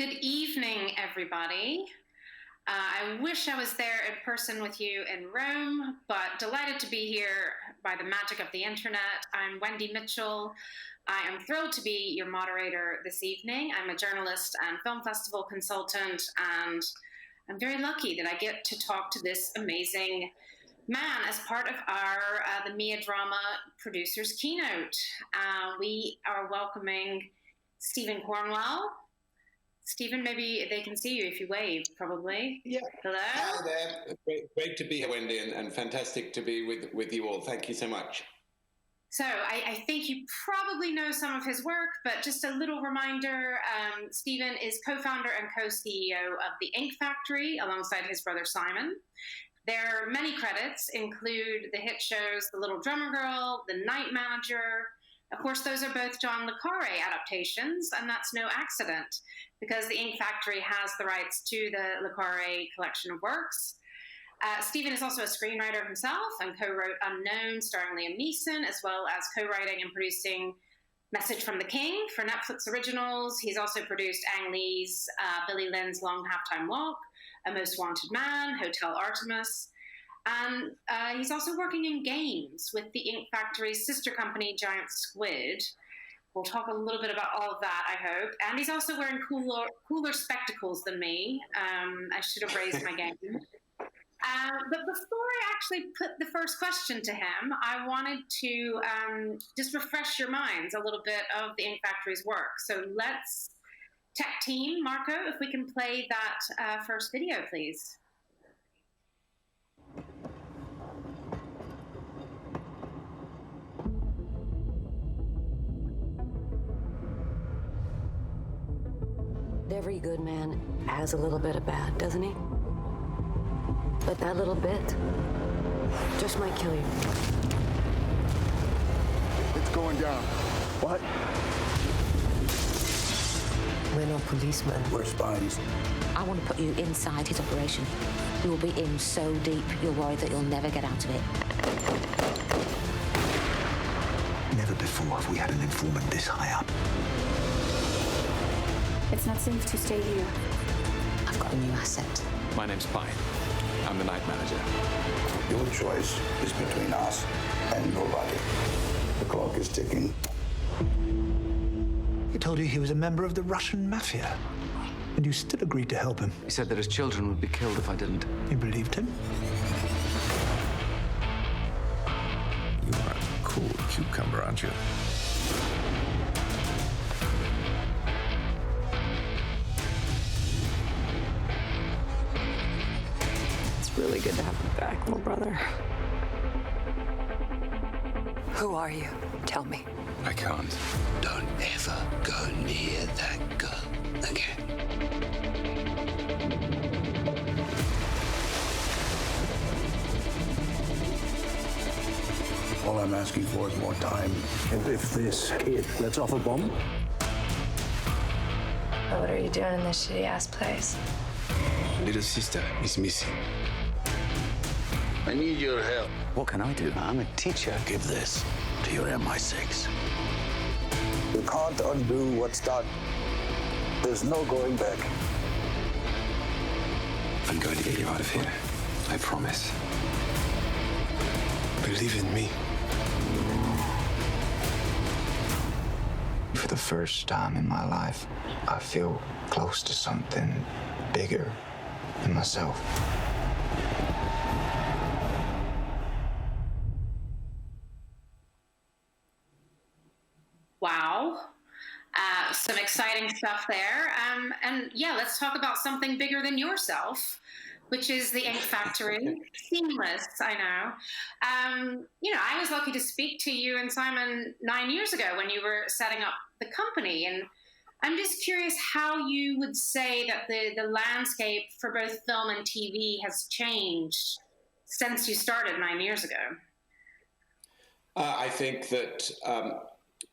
Good evening, everybody. I wish I was there in person with you in Rome, but delighted to be here by the magic of the internet. I'm Wendy Mitchell. I am thrilled to be your moderator this evening. I'm a journalist and film festival consultant, and I'm very lucky that I get to talk to this amazing man as part of our the Mia Drama Producers Keynote. We are welcoming Stephen Cornwell. Stephen, maybe they can see you if you wave, probably. Yeah. Hello. Hi there. Great to be here, Wendy, and fantastic to be with you all. Thank you so much. So I think you probably know some of his work, but just a little reminder, Stephen is co-founder and co-CEO of The Ink Factory alongside his brother Simon. Their many credits include the hit shows The Little Drummer Girl, The Night Manager. Of course, those are both John le Carré adaptations, and that's no accident, because the Ink Factory has the rights to the le Carré collection of works. Stephen is also a screenwriter himself and co-wrote Unknown, starring Liam Neeson, as well as co-writing and producing Message from the King for Netflix originals. He's also produced Ang Lee's Billy Lynn's Long Halftime Walk, A Most Wanted Man, Hotel Artemis. And he's also working in games with the Ink Factory's sister company, Giant Squid. We'll talk a little bit about all of that, I hope. And he's also wearing cooler spectacles than me. I should have raised my game. But before I actually put the first question to him, I wanted to just refresh your minds a little bit of the Ink Factory's work. So let's, tech team, Marco, if we can play that first video, please. Every good man has a little bit of bad, doesn't he? But that little bit just might kill you. It's going down. What? We're not policemen. We're spies. I want to put you inside his operation. You'll be in so deep, you'll worry that you'll never get out of it. Never before have we had an informant this high up. It's not safe to stay here. I've got a new asset. My name's Pine. I'm the night manager. Your choice is between us and nobody. The clock is ticking. He told you he was a member of the Russian mafia, and you still agreed to help him. He said that his children would be killed if I didn't. You believed him? You are a cool cucumber, aren't you? Really good to have you back, little brother. Who are you? Tell me. I can't. Don't ever go near that girl again. All I'm asking for is more time. And if this kid lets off a bomb? What are you doing in this shitty-ass place? Little sister is missing. I need your help. What can I do? I'm a teacher. Give this to your MI6. You can't undo what's done. There's no going back. I'm going to get you out of here. I promise. Believe in me. For the first time in my life, I feel close to something bigger than myself. Wow. Some exciting stuff there. And yeah, let's talk about something bigger than yourself, which is the Ink Factory. Seamless, I know. I was lucky to speak to you and Simon 9 years ago when you were setting up the company. And I'm just curious how you would say that the landscape for both film and TV has changed since you started 9 years ago.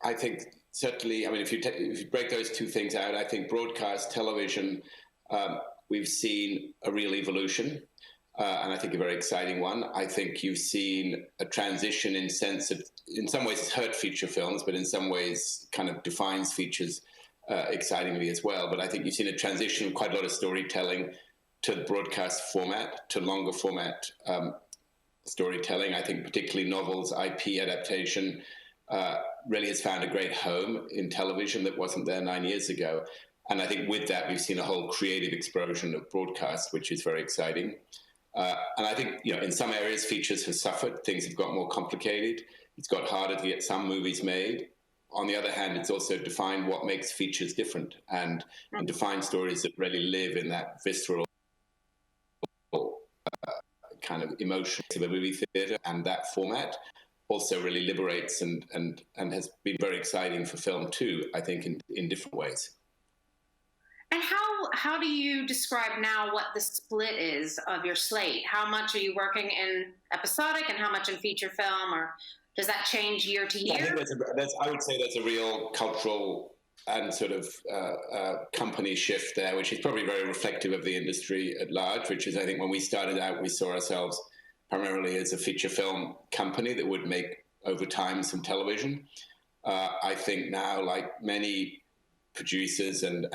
I think certainly, I mean, if you break those two things out, I think broadcast television, we've seen a real evolution, and I think a very exciting one. I think you've seen a transition in some ways it's hurt feature films, but in some ways kind of defines features exciting to me as well. But I think you've seen a transition of quite a lot of storytelling to broadcast format, to longer format storytelling. I think particularly novels, IP adaptation really has found a great home in television that wasn't there 9 years ago. And I think with that, we've seen a whole creative explosion of broadcast, which is very exciting. And I think, in some areas, features have suffered. Things have got more complicated. It's got harder to get some movies made. On the other hand, it's also defined what makes features different and defined stories that really live in that visceral kind of emotion of a movie theater. And that format also really liberates and has been very exciting for film too, I think, in different ways. And how do you describe now what the split is of your slate? How much are you working in episodic and how much in feature film, or does that change year to year? I think I would say that's a real cultural and sort of company shift there, which is probably very reflective of the industry at large, which is, I think, when we started out, we saw ourselves primarily as a feature film company that would make, over time, some television. I think now, like many producers and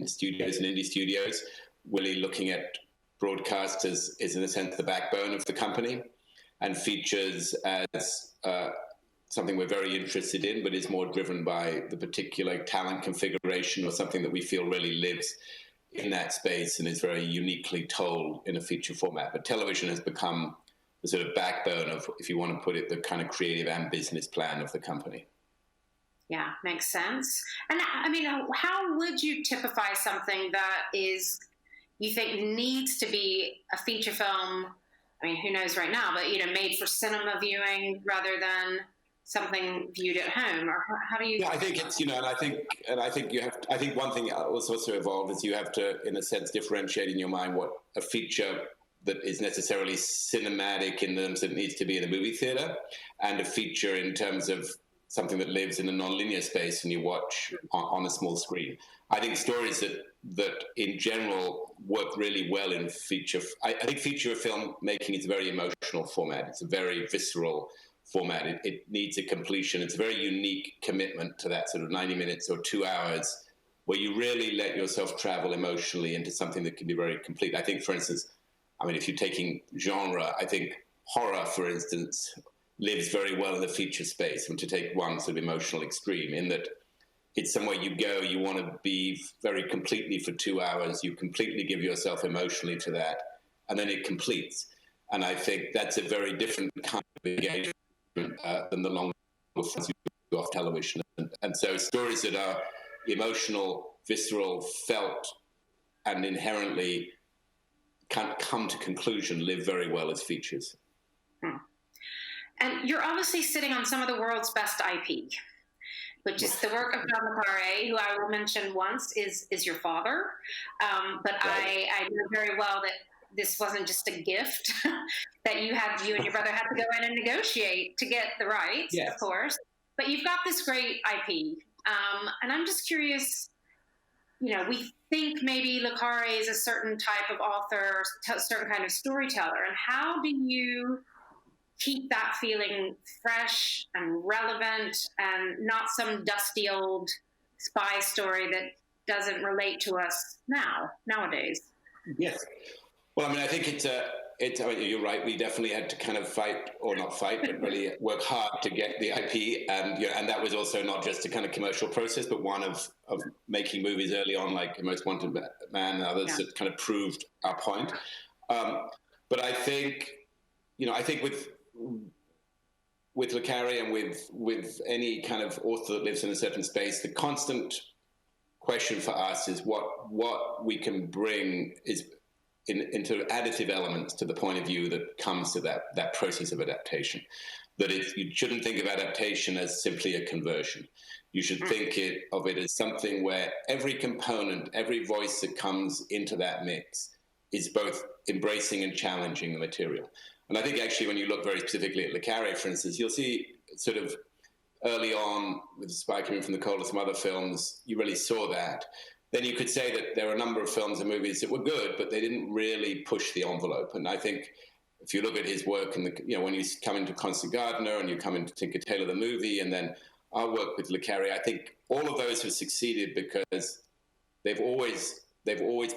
studios and indie studios, really looking at broadcast as in a sense the backbone of the company, and features as something we're very interested in, but is more driven by the particular talent configuration or something that we feel really lives in that space and is very uniquely told in a feature format. But television has become the sort of backbone of, if you want to put it, the kind of creative and business plan of the company. Yeah, makes sense. And I mean, how would you typify something that is, you think, needs to be a feature film? I mean, who knows right now, but, made for cinema viewing rather than something viewed at home? Or how do you? Yeah, I think it's, I think one thing that's also evolved is you have to, in a sense, differentiate in your mind what a feature that is necessarily cinematic in terms that it needs to be in a movie theater, and a feature in terms of something that lives in a non-linear space and you watch on a small screen. I think stories that in general work really well in feature. I think feature film making is a very emotional format. It's a very visceral format. It needs a completion. It's a very unique commitment to that sort of 90 minutes or 2 hours where you really let yourself travel emotionally into something that can be very complete. I think, for instance, if you're taking genre, I think horror, for instance, lives very well in the feature space. And to take one sort of emotional extreme, in that it's somewhere you go, you want to be very completely for 2 hours, you completely give yourself emotionally to that, and then it completes. And I think that's a very different kind of engagement than the longer forms you do off television. And so stories that are emotional, visceral, felt, and inherently can't come to conclusion live very well as features. And you're obviously sitting on some of the world's best IP, which is the work of Carré, who I will mention once is your father. But right. I know very well that this wasn't just a gift that you and your brother had to go in and negotiate to get the rights, yes. Of course. But you've got this great IP. And I'm just curious, we think maybe Le Carré is a certain type of author, a certain kind of storyteller. And how do you keep that feeling fresh and relevant and not some dusty old spy story that doesn't relate to us nowadays? Yes. Well, I think you're right. We definitely had to kind of fight, or not fight, but really work hard to get the IP. And that was also not just a kind of commercial process, but one of making movies early on, like Most Wanted Man and others, that kind of proved our point. But I think with Le Carré and with any kind of author that lives in a certain space, the constant question for us is what we can bring is into additive elements to the point of view that comes to that process of adaptation. That you shouldn't think of adaptation as simply a conversion. You should think of it as something where every component, every voice that comes into that mix is both embracing and challenging the material. And I think actually when you look very specifically at Le Carré, for instance, you'll see sort of early on with The Spy Coming from the Cold and some other films, you really saw that. Then you could say that there are a number of films and movies that were good, but they didn't really push the envelope. And I think if you look at his work, and when you come into Constant Gardener and you come into Tinker Tailor the movie, and then our work with Le Carré, I think all of those have succeeded because they've always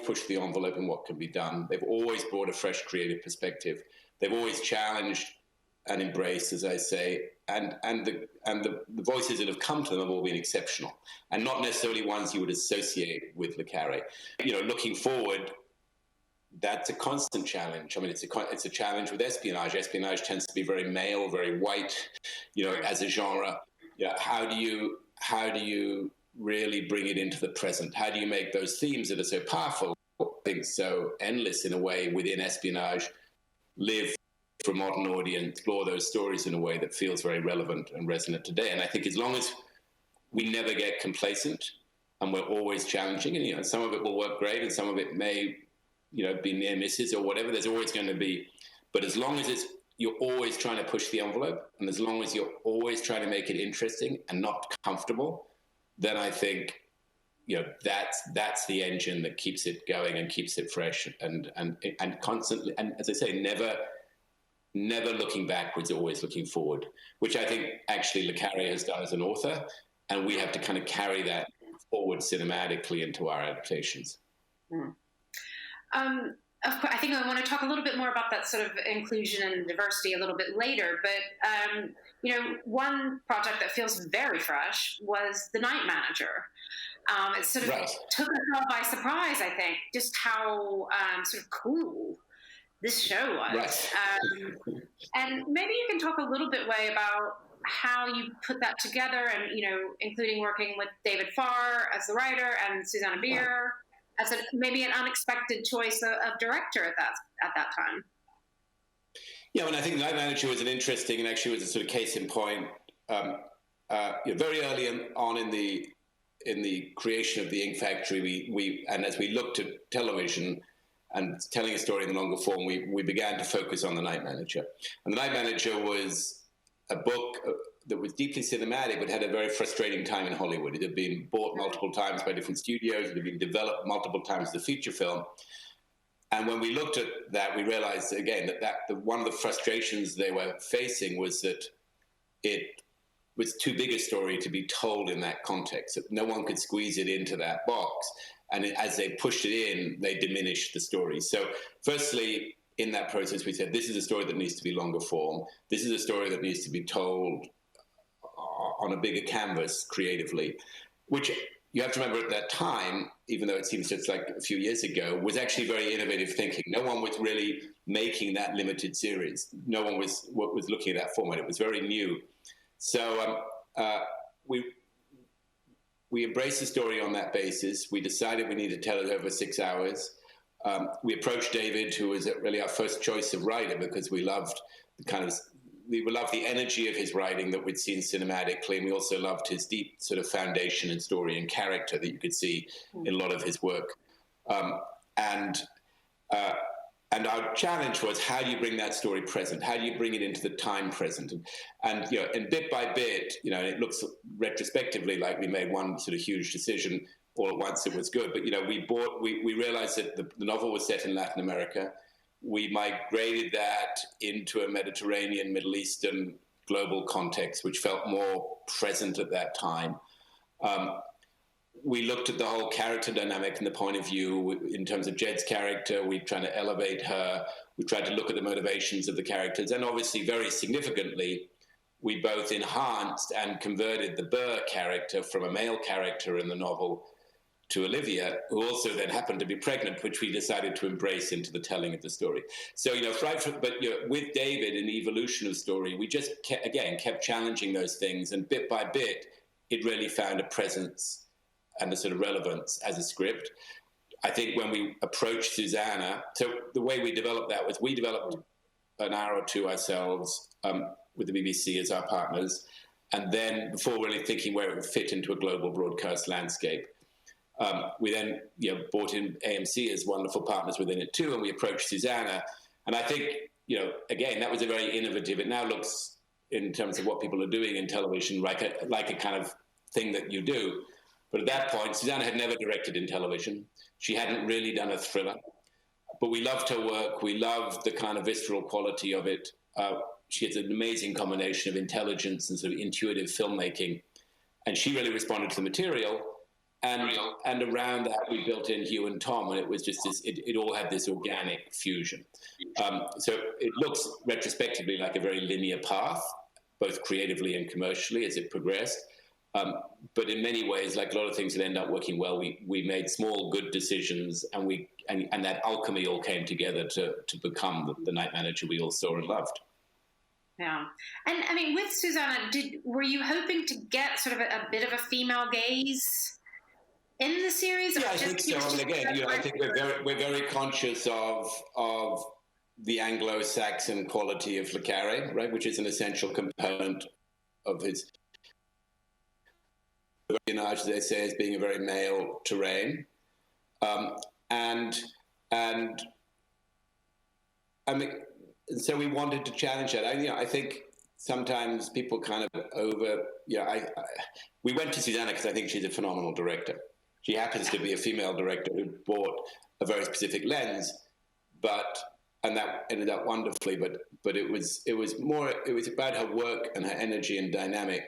pushed the envelope in what can be done. They've always brought a fresh creative perspective. They've always challenged and embraced, as I say, and the voices that have come to them have all been exceptional, and not necessarily ones you would associate with Le Carré. Looking forward, that's a constant challenge. I mean, it's a challenge with espionage. Espionage tends to be very male, very white, as a genre. How do you really bring it into the present? How do you make those themes that are so powerful, things so endless in a way within espionage, live for a modern audience, explore those stories in a way that feels very relevant and resonant today? And I think as long as we never get complacent and we're always challenging, and some of it will work great and some of it may be near misses or whatever, there's always going to be, but as long as you're always trying to push the envelope, and as long as you're always trying to make it interesting and not comfortable, then I think that's the engine that keeps it going and keeps it fresh and constantly, and as I say, never looking backwards, always looking forward, which I think actually Le Carré has done as an author, and we have to kind of carry that forward cinematically into our adaptations. Of course, I think I want to talk a little bit more about that sort of inclusion and diversity a little bit later, but one project that feels very fresh was The Night Manager. It sort of took us all by surprise, I think, just how sort of cool this show was. And maybe you can talk a little bit, Wei, about how you put that together, and including working with David Farr as the writer and Susannah Bier as maybe an unexpected choice of director at that time. Yeah, and I think Night Manager was an interesting, and actually was a sort of case in point. Very early on in the creation of the Ink Factory, we and as we looked at television and telling a story in the longer form, we began to focus on The Night Manager. And The Night Manager was a book that was deeply cinematic, but had a very frustrating time in Hollywood. It had been bought multiple times by different studios. It had been developed multiple times as a feature film. And when we looked at that, we realized, again, that one of the frustrations they were facing was that it was too big a story to be told in that context. That no one could squeeze it into that box. And as they pushed it in, they diminished the story. So firstly, in that process, we said, this is a story that needs to be longer form. This is a story that needs to be told on a bigger canvas creatively, which you have to remember at that time, even though it seems just like a few years ago, was actually very innovative thinking. No one was really making that limited series. No one was looking at that format. It was very new. So we embraced the story on that basis. We decided we needed to tell it over 6 hours. We approached David, who was really our first choice of writer, because we loved the energy of his writing that we'd seen cinematically, and we also loved his deep sort of foundation and story and character that you could see in a lot of his work. And our challenge was, how do you bring that story present? How do you bring it into the time present? And bit by bit, it looks retrospectively like we made one sort of huge decision all at once. It was good, but we realized that the novel was set in Latin America. We migrated that into a Mediterranean, Middle Eastern, global context, which felt more present at that time. We looked at the whole character dynamic and the point of view in terms of Jed's character. We tried to elevate her. We tried to look at the motivations of the characters. And obviously, very significantly, we both enhanced and converted the Burr character from a male character in the novel to Olivia, who also then happened to be pregnant, which we decided to embrace into the telling of the story. So, with David in the evolution of story, we just kept challenging those things, and bit by bit, it really found a presence and a sort of relevance as a script. I think when we approached Susannah, so the way we developed that was we developed an hour or two ourselves with the BBC as our partners, and then before really thinking where it would fit into a global broadcast landscape, we then brought in AMC as wonderful partners within it too, and we approached Susannah. And I think, again, that was a very innovative. It now looks, in terms of what people are doing in television, like a kind of thing that you do. But at that point, Susannah had never directed in television. She hadn't really done a thriller. But we loved her work. We loved the kind of visceral quality of it. She has an amazing combination of intelligence and sort of intuitive filmmaking. and she really responded to the material. And around that, we built in Hugh and Tom, and it was just this, it all had this organic fusion. So it looks retrospectively like a very linear path, both creatively and commercially as it progressed. But in many ways, like a lot of things that end up working well, we made small, good decisions, and that alchemy all came together to become the night manager we all saw and loved. Yeah. And I mean, with Susannah, were you hoping to get sort of a bit of a female gaze in the series? Yeah, I think so. I mean, again, I think we're very conscious of the Anglo-Saxon quality of Le Carré, right, which is an essential component of his espionage, as they say, as being a very male terrain, and I mean, so we wanted to challenge that. I think sometimes people kind of we went to Susannah because I think she's a phenomenal director. She happens to be a female director who bought a very specific lens, and that ended up wonderfully. But it was about her work and her energy and dynamic.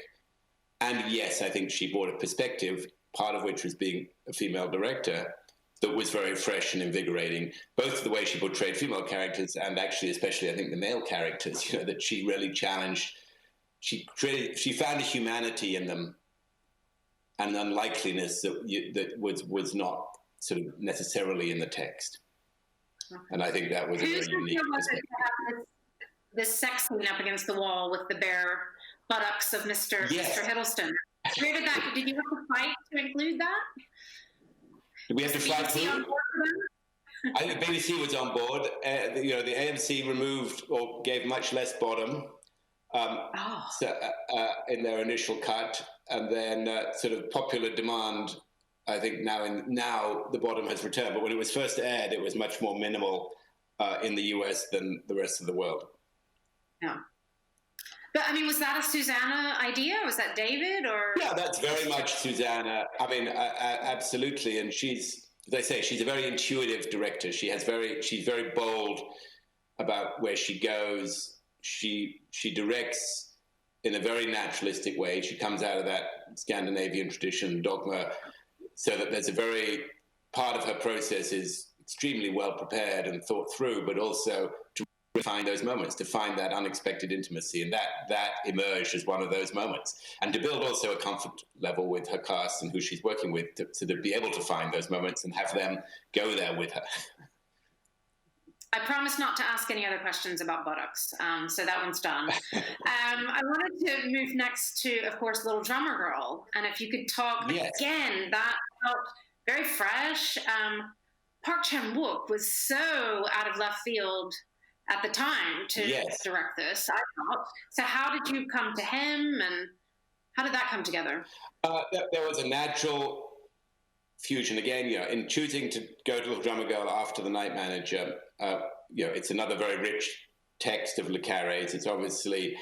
And yes, I think she brought a perspective, part of which was being a female director, that was very fresh and invigorating. Both the way she portrayed female characters and actually, especially, I think the male characters. That she really challenged. She found a humanity in them, and an unlikeliness that was not sort of necessarily in the text. Okay. And I think that was a very unique perspective. This sex scene up against the wall with the bare buttocks of Mr. Hiddleston. Where did that? Did you have to fight to include that? Did we have to fight who? I think BBC was on board. The AMC removed or gave much less bottom in their initial cut. And then sort of popular demand, I think now the bottom has returned. But when it was first aired, it was much more minimal in the US than the rest of the world. Yeah. But I mean, was that a Susannah idea? Was that David or? Yeah, that's very much Susannah. I mean, absolutely. And she's, as I say, she's a very intuitive director. She's very bold about where she goes. She directs in a very naturalistic way. She comes out of that Scandinavian tradition, dogma, so that there's a very part of her process is extremely well prepared and thought through, but also to find those moments, to find that unexpected intimacy, and that emerged as one of those moments, and to build also a comfort level with her cast and who she's working with, to be able to find those moments and have them go there with her. I promise not to ask any other questions about buttocks, so that one's done. I wanted to move next to, of course, Little Drummer Girl, and if you could talk again, that felt very fresh. Park Chan-wook was so out of left field at the time to direct this, I thought. So how did you come to him, and how did that come together? There was a natural fusion again, in choosing to go to Little Drummer Girl after The Night Manager. It's another very rich text of Le Carré's. It's obviously,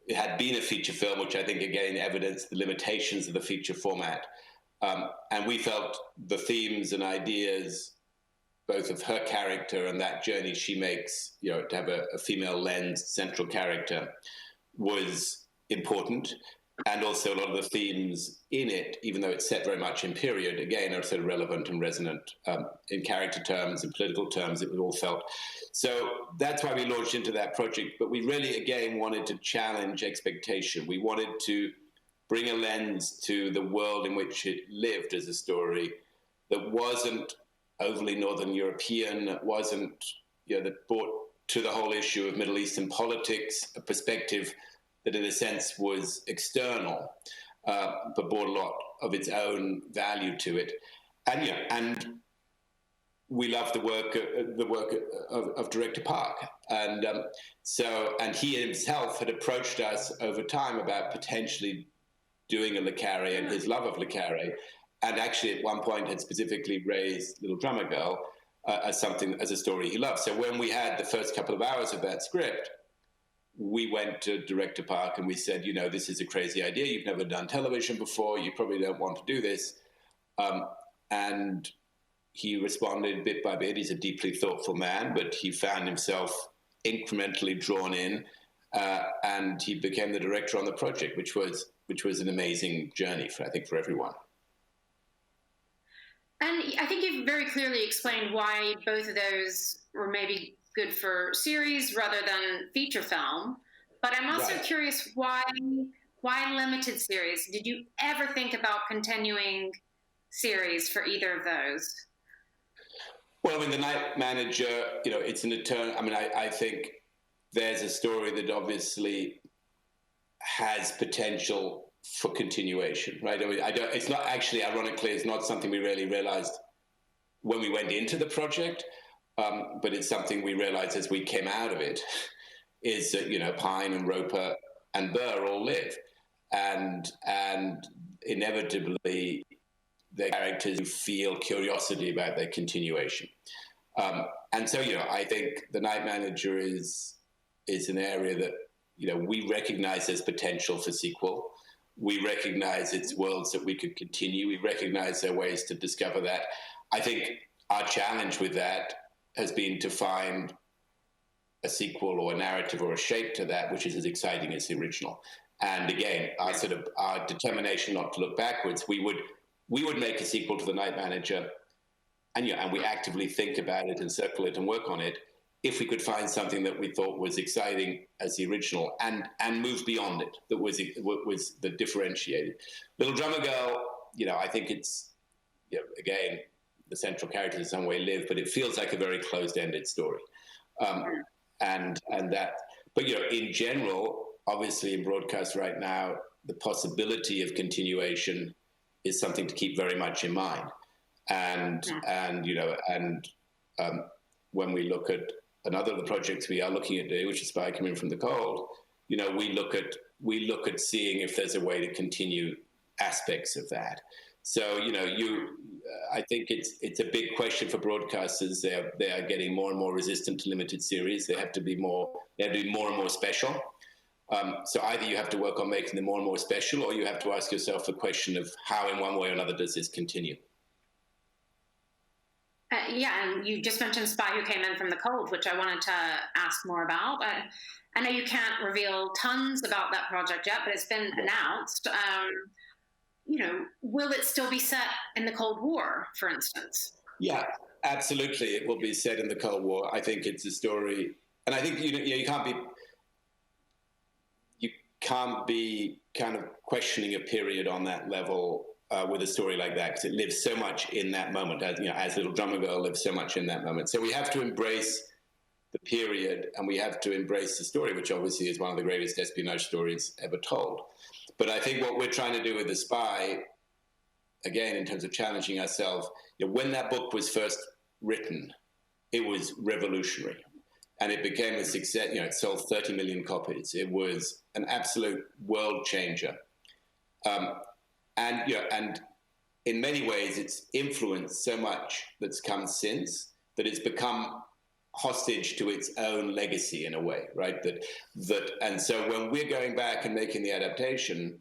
it had been a feature film, which I think again evidenced the limitations of the feature format. And we felt the themes and ideas, both of her character and that journey she makes, to have a female lens central character, was important. And also a lot of the themes in it, even though it's set very much in period, again, are sort of relevant and resonant in character terms and political terms. It was all felt. So that's why we launched into that project. But we really, again, wanted to challenge expectation. We wanted to bring a lens to the world in which it lived as a story that wasn't overly Northern European, that wasn't, that brought to the whole issue of Middle Eastern politics a perspective that in a sense was external, but brought a lot of its own value to it. And we love the work of director Park. And he himself had approached us over time about potentially doing a Le Carré and his love of Le Carré. And actually at one point had specifically raised Little Drummer Girl as a story he loved. So when we had the first couple of hours of that script, we went to Director Park and we said, this is a crazy idea. You've never done television before. You probably don't want to do this. And he responded bit by bit. He's a deeply thoughtful man, but he found himself incrementally drawn in, and he became the director on the project, which was which was an amazing journey for everyone. And I think you've very clearly explained why both of those were maybe good for series rather than feature film. But I'm also curious why limited series? Did you ever think about continuing series for either of those? Well, I mean, The Night Manager, it's an eternal. I mean, I think there's a story that obviously has potential for continuation, right? I mean, it's not actually, ironically, it's not something we really realized when we went into the project, but it's something we realized as we came out of it, is that, Pine and Roper and Burr all live. And inevitably, their characters feel curiosity about their continuation. And so, I think The Night Manager is an area that, we recognize there's potential for sequel. We recognize it's worlds that we could continue. We recognize there are ways to discover that. I think our challenge with that has been to find a sequel or a narrative or a shape to that, which is as exciting as the original. And again, our determination not to look backwards, we would make a sequel to The Night Manager, and we actively think about it and circle it and work on it if we could find something that we thought was exciting as the original and move beyond it, that differentiated. Little Drummer Girl, I think it's, again, the central characters in some way live, but it feels like a very closed-ended story. But in general, obviously in broadcast right now, the possibility of continuation is something to keep very much in mind. When we look at another of the projects we are looking at doing, which is Spy Coming from the Cold, we look at seeing if there's a way to continue aspects of that. So, I think it's a big question for broadcasters. They are getting more and more resistant to limited series. They have to be more and more special. So either you have to work on making them more and more special, or you have to ask yourself the question of how, in one way or another, does this continue? And you just mentioned Spy Who Came In From the Cold, which I wanted to ask more about. I know you can't reveal tons about that project yet, but it's been announced. Will it still be set in the Cold War, for instance? Yeah, absolutely. It will be set in the Cold War. I think it's a story, and I think you can't be kind of questioning a period on that level with a story like that, because it lives so much in that moment, as Little Drummer Girl lives so much in that moment. So we have to embrace the period, and we have to embrace the story, which obviously is one of the greatest espionage stories ever told. But I think what we're trying to do with The Spy, again, in terms of challenging ourselves, when that book was first written, it was revolutionary. And it became a success. It sold 30 million copies. It was an absolute world changer. And in many ways, it's influenced so much that's come since that it's become hostage to its own legacy in a way, right? And so when we're going back and making the adaptation,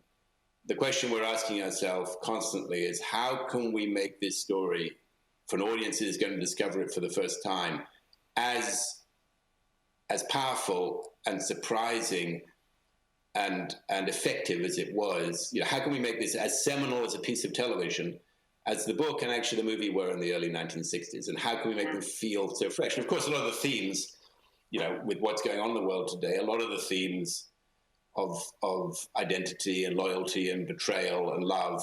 the question we're asking ourselves constantly is, how can we make this story, for an audience that is going to discover it for the first time, as powerful and surprising and effective as it was? How can we make this as seminal as a piece of television as the book and actually the movie were in the early 1960s? And how can we make them feel so fresh? And of course, a lot of the themes, with what's going on in the world today, a lot of the themes of identity and loyalty and betrayal and love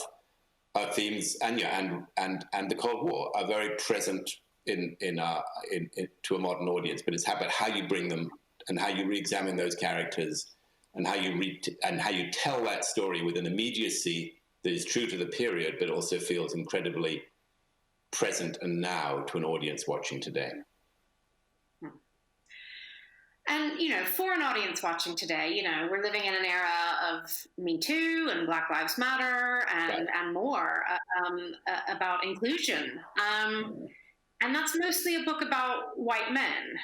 are themes, and the Cold War are very present to a modern audience. But it's about how you bring them and how you re-examine those characters and how you tell that story with an immediacy that is true to the period, but also feels incredibly present and now to an audience watching today. And, for an audience watching today, we're living in an era of Me Too and Black Lives Matter and more about inclusion. And that's mostly a book about white men.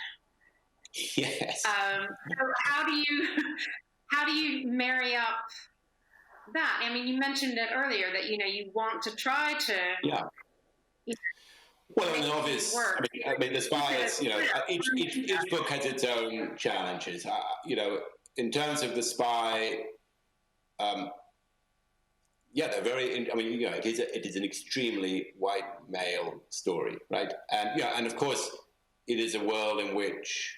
Yes. So how do you marry up that? I mean, you mentioned it earlier that, you want to try to... Yeah. Well, I mean, obvious. I mean, The Spy is, each book has its own challenges. In terms of The Spy, yeah, they're very. I mean, it is an extremely white male story, right? And and of course, it is a world in which,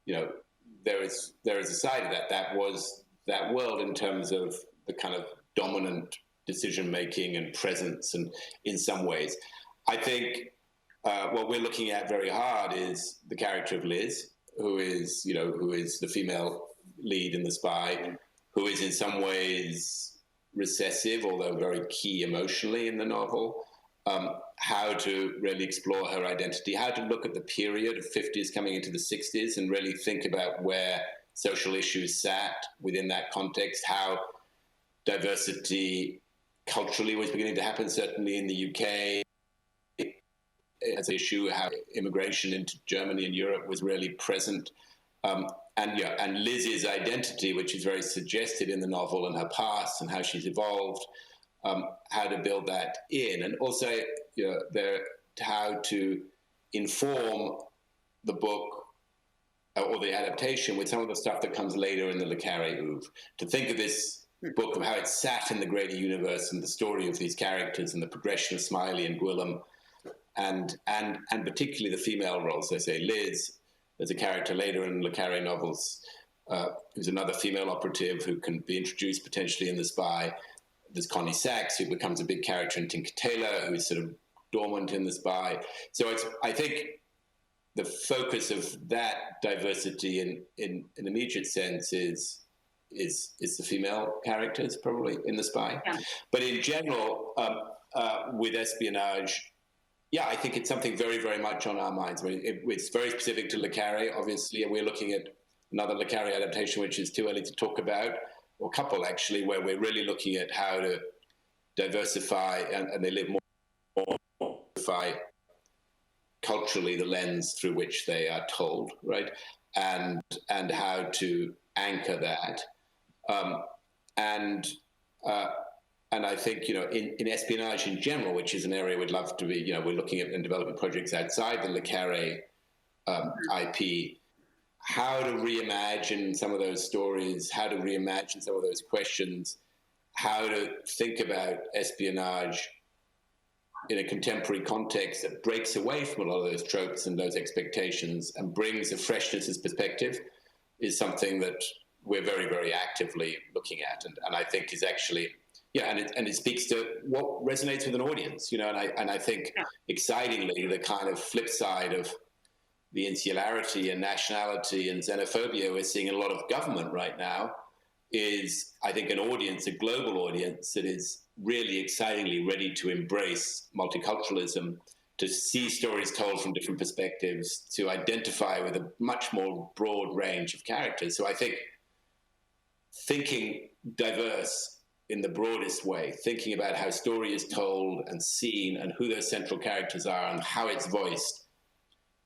there is a side of that was that world in terms of the kind of dominant decision making and presence, and in some ways, I think what we're looking at very hard is the character of Liz, who is the female lead in The Spy, who is in some ways recessive, although very key emotionally in the novel. How to really explore her identity, how to look at the period of 50s coming into the 60s and really think about where social issues sat within that context, how diversity culturally was beginning to happen, certainly in the UK as an issue, how immigration into Germany and Europe was really present. And Liz's identity, which is very suggested in the novel, and her past and how she's evolved, how to build that in, and also how to inform the book or the adaptation with some of the stuff that comes later in the Le Carré oeuvre. To think of this book of how it sat in the greater universe and the story of these characters and the progression of Smiley and Gwilym, and particularly the female roles. They say Liz, there's a character later in Le Carré novels who's another female operative who can be introduced potentially in The Spy. There's Connie Sachs, who becomes a big character in Tinker Tailor, who's sort of dormant in The Spy. So I think the focus of that diversity in an immediate sense is the female characters probably in The Spy. Yeah. But in general, with espionage, yeah, I think it's something very, very much on our minds. I mean, it's very specific to Le Carré, obviously, and we're looking at another Le Carré adaptation, which is too early to talk about, or a couple actually, where we're really looking at how to diversify and they live more diversify culturally the lens through which they are told, right? And how to anchor that. And I think, in espionage in general, which is an area we'd love to be, we're looking at and developing projects outside the Le Carré IP, how to reimagine some of those stories, how to reimagine some of those questions, how to think about espionage in a contemporary context that breaks away from a lot of those tropes and those expectations and brings a freshness as perspective is something that we're very, very actively looking at. And I think is actually, and it speaks to what resonates with an audience, and I think excitingly, the kind of flip side of the insularity and nationality and xenophobia we're seeing in a lot of government right now is, I think, an audience, a global audience that is really excitingly ready to embrace multiculturalism, to see stories told from different perspectives, to identify with a much more broad range of characters. So I think thinking diverse in the broadest way, thinking about how story is told and seen and who those central characters are and how it's voiced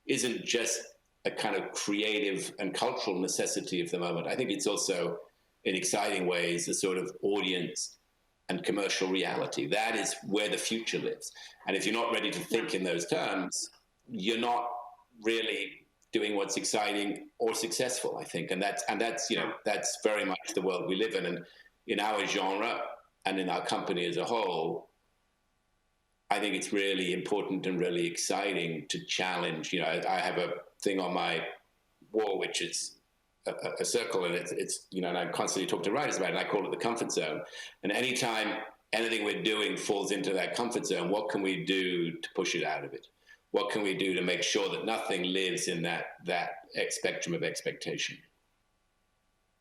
isn't just a kind of creative and cultural necessity of the moment. I think it's also, in exciting ways, a sort of audience and commercial reality. That is where the future lives. And if you're not ready to think in those terms, you're not really doing what's exciting or successful, I think. And that's that's very much the world we live in. And in our genre and in our company as a whole, I think it's really important and really exciting to challenge. I have a thing on my wall, which is a circle, and it's and I constantly talk to writers about it, and I call it the comfort zone. And anytime anything we're doing falls into that comfort zone, what can we do to push it out of it? What can we do to make sure that nothing lives in that spectrum of expectation?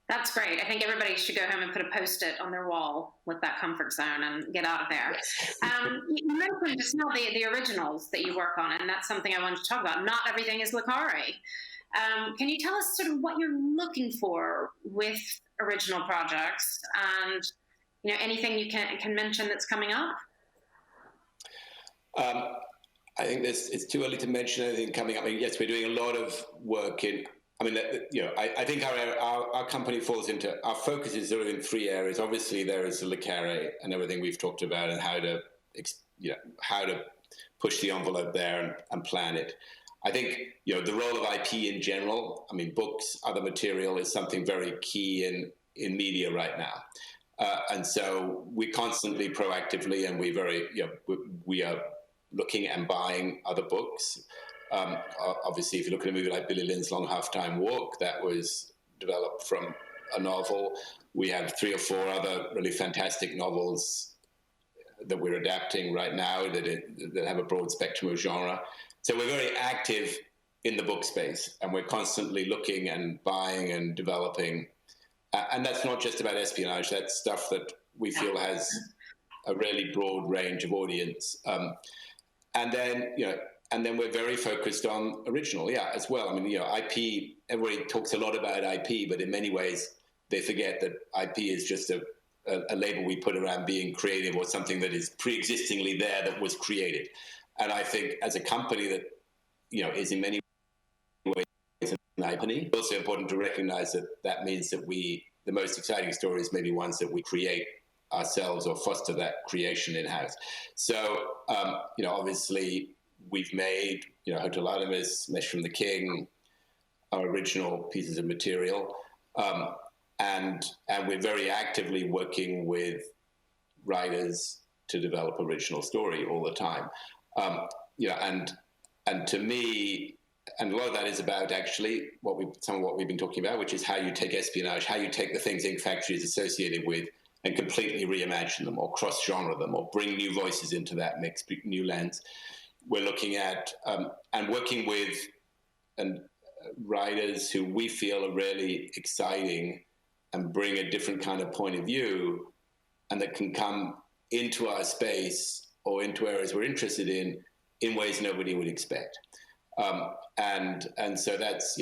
That's great. I think everybody should go home and put a Post-it on their wall with that comfort zone and get out of there. You mentioned just now the originals that you work on, and that's something I wanted to talk about. Not everything is Le Carré. Can you tell us sort of what you're looking for with original projects, and anything you can mention that's coming up? I think it's too early to mention anything coming up. I mean, yes, we're doing a lot of work in. I mean, I think our company falls into, our focus is sort of in three areas. Obviously, there is the Le Carré and everything we've talked about, and how to push the envelope there and plan it. I think the role of IP in general. I mean, books, other material is something very key in media right now. And so we constantly, proactively, and we are looking and buying other books. Obviously, if you look at a movie like Billy Lynn's Long Half-Time Walk, that was developed from a novel. We have 3 or 4 other really fantastic novels that we're adapting right now that have a broad spectrum of genre. So we're very active in the book space, and we're constantly looking and buying and developing. And that's not just about espionage. That's stuff that we feel has a really broad range of audience. And then we're very focused on original, as well. I mean, IP, everybody talks a lot about IP, but in many ways they forget that IP is just a label we put around being creative, or something that is pre-existingly there that was created. And I think as a company that, is in many ways an IP, it's also important to recognize that means that the most exciting stories may be ones that we create ourselves or foster that creation in-house. So, obviously we've made, Hotel Artemis, Mesh from the King, our original pieces of material. And we're very actively working with writers to develop original story all the time. And to me, and a lot of that is about actually some of what we've been talking about, which is how you take espionage, how you take the things Ink Factory is associated with and completely reimagine them or cross-genre them or bring new voices into that mix, new lens. We're looking at and working with writers who we feel are really exciting and bring a different kind of point of view, and that can come into our space or into areas we're interested in ways nobody would expect. And so that's,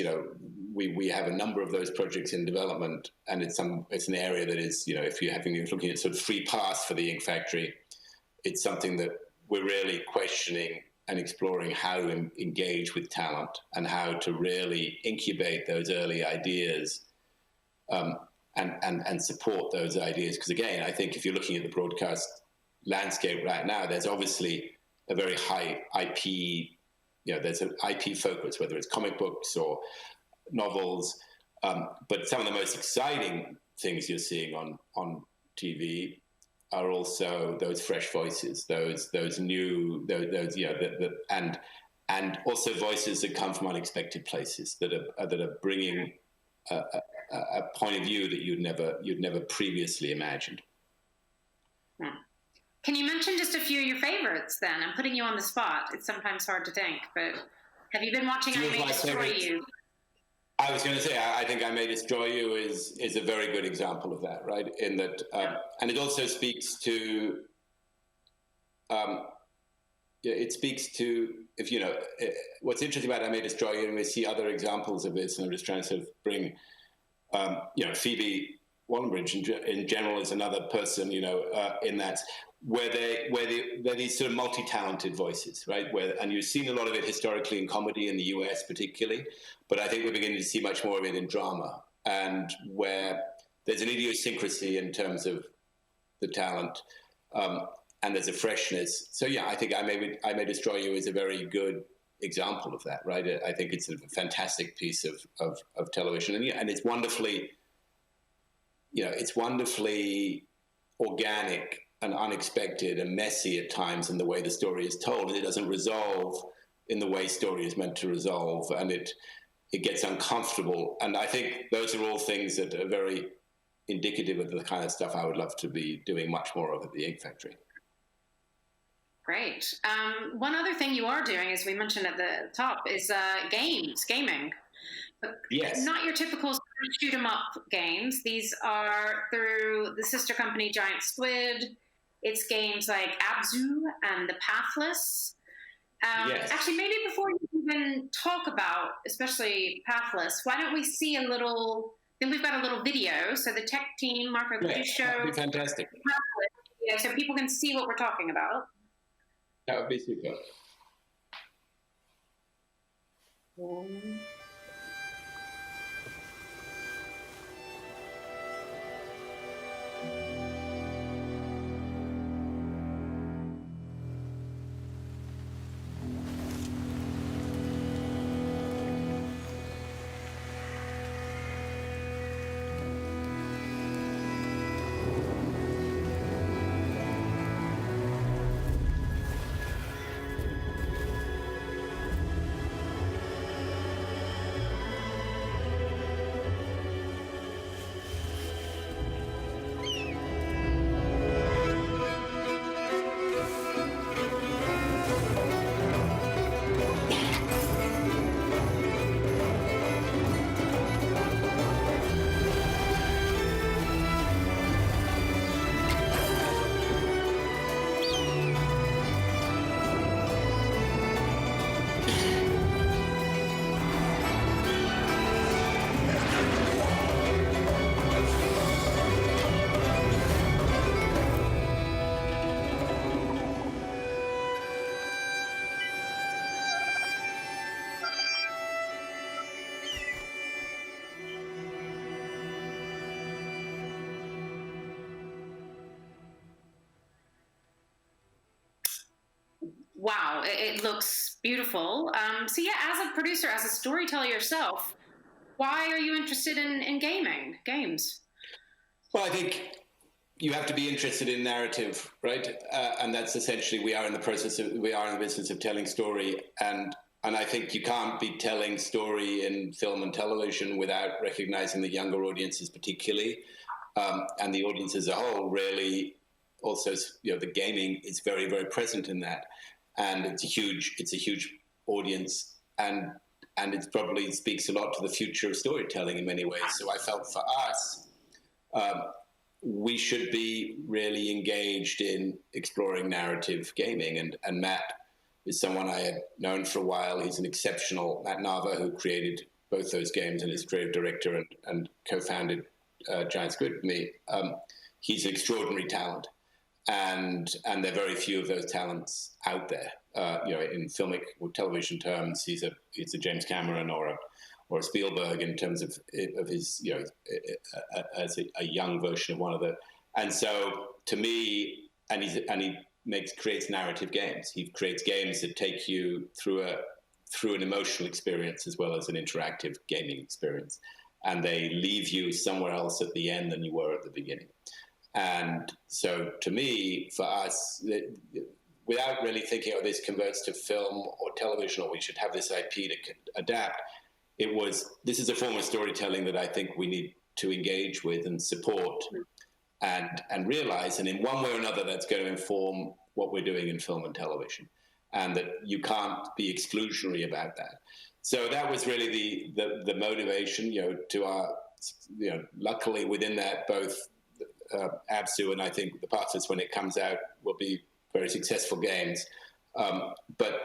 we have a number of those projects in development, and it's an area that is, if you're looking at sort of free pass for the Ink Factory, it's something that we're really questioning and exploring how to engage with talent and how to really incubate those early ideas and support those ideas. Because again, I think if you're looking at the broadcast landscape right now, there's obviously a very high IP, there's an IP focus, whether it's comic books or novels. But some of the most exciting things you're seeing on TV are also those fresh voices, those new, and also voices that come from unexpected places that are bringing a point of view that you'd never previously imagined. Can you mention just a few of your favorites then? I'm putting you on the spot. It's sometimes hard to think, but have you been watching I May Destroy You? I was going to say, I think I May Destroy You is a very good example of that, right? In that, and it also speaks to, what's interesting about I May Destroy You, and we see other examples of this, and I'm just trying to sort of bring, Phoebe Waller-Bridge in general is another person, in that, where they're these sort of multi-talented voices, right? And you've seen a lot of it historically in comedy in the US particularly, but I think we're beginning to see much more of it in drama, and where there's an idiosyncrasy in terms of the talent, and there's a freshness. So I think I May Destroy You is a very good example of that, right? I think it's a fantastic piece of television, and it's wonderfully, it's wonderfully organic and unexpected and messy at times in the way the story is told. It doesn't resolve in the way story is meant to resolve, and it gets uncomfortable. And I think those are all things that are very indicative of the kind of stuff I would love to be doing much more of at the Ink Factory. Great. One other thing you are doing, as we mentioned at the top, is gaming. Yes. Not your typical shoot 'em up games. These are through the sister company Giant Squid. It's games like Abzû and the Pathless. Yes. Actually, maybe before you even talk about, especially Pathless, why don't we see a little? Then we've got a little video. So the tech team, Marco, could you show? That'd be fantastic. Pathless, so people can see what we're talking about. That would be super. wow, it looks beautiful. So yeah, as a producer, as a storyteller yourself, why are you interested in games? Well, I think you have to be interested in narrative, right? And that's essentially, we are in the business of telling story. And I think you can't be telling story in film and television without recognizing the younger audiences particularly, and the audience as a whole really also, the gaming is very, very present in that. And it's a huge audience, and it probably speaks a lot to the future of storytelling in many ways. So I felt for us, we should be really engaged in exploring narrative gaming. And Matt is someone I had known for a while. He's an exceptional, Matt Nava, who created both those games and is creative director and co-founded Giant Squid with me. He's an extraordinary talent. And there are very few of those talents out there. In filmic or television terms, he's a James Cameron or a Spielberg in terms of his, as a young version of one of the. And so to me, and he creates narrative games. He creates games that take you through an emotional experience as well as an interactive gaming experience, and they leave you somewhere else at the end than you were at the beginning. And so to me, for us, without really thinking, this converts to film or television, or we should have this IP to adapt, this is a form of storytelling that I think we need to engage with and support and realize. And in one way or another, that's going to inform what we're doing in film and television, and that you can't be exclusionary about that. So that was really the motivation, to our, luckily within that, both Abzû and I think the Pathless, when it comes out, will be very successful games. But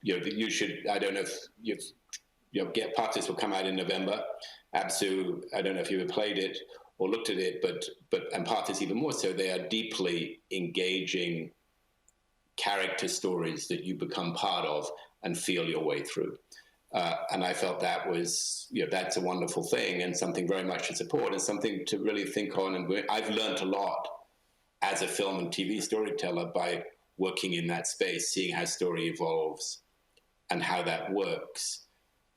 you should. I don't know if Pathless will come out in November. Abzû, I don't know if you ever played it or looked at it, and Pathless even more so. They are deeply engaging character stories that you become part of and feel your way through. And I felt that was, that's a wonderful thing and something very much to support and something to really think on. And I've learned a lot as a film and TV storyteller by working in that space, seeing how story evolves and how that works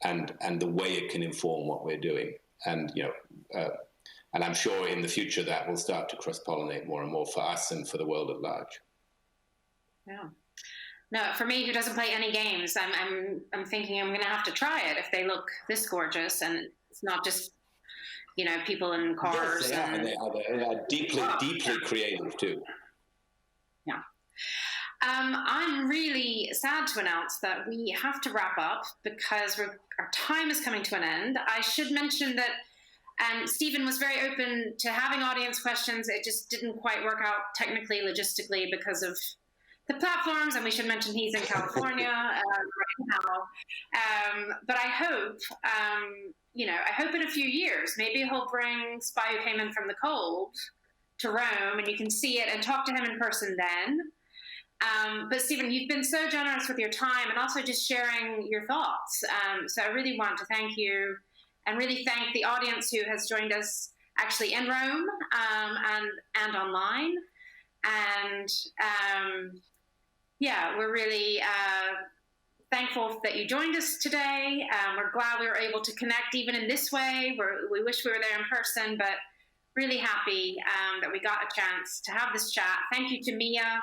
and the way it can inform what we're doing. And, and I'm sure in the future that will start to cross-pollinate more and more for us and for the world at large. Yeah. No, for me, who doesn't play any games, I'm thinking I'm going to have to try it if they look this gorgeous, and it's not just people in cars. Yes, they are deeply creative too. Yeah. I'm really sad to announce that we have to wrap up because our time is coming to an end. I should mention that Stephen was very open to having audience questions. It just didn't quite work out technically, logistically, because of the platforms, and we should mention he's in California right now. But I hope, I hope in a few years, maybe he'll bring Spy Who Came In From the Cold to Rome, and you can see it and talk to him in person then. But Stephen, you've been so generous with your time and also just sharing your thoughts. So I really want to thank you and really thank the audience who has joined us actually in Rome and online. And we're really thankful that you joined us today. We're glad we were able to connect even in this way. We wish we were there in person, but really happy that we got a chance to have this chat. Thank you to Mia,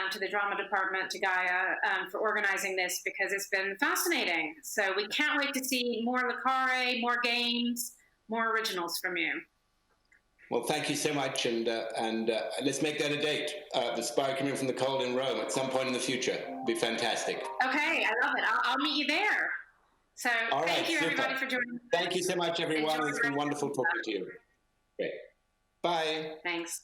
to the drama department, to Gaia for organizing this, because it's been fascinating. So we can't wait to see more Le Carré, more games, more originals from you. Well, thank you so much, and let's make that a date. The Spy Coming From the Cold in Rome at some point in the future. It'd be fantastic. Okay, I love it. I'll meet you there. So thank you, everybody, for joining. Thank you so much, everyone. It's been wonderful talking to you. Great. Bye. Thanks.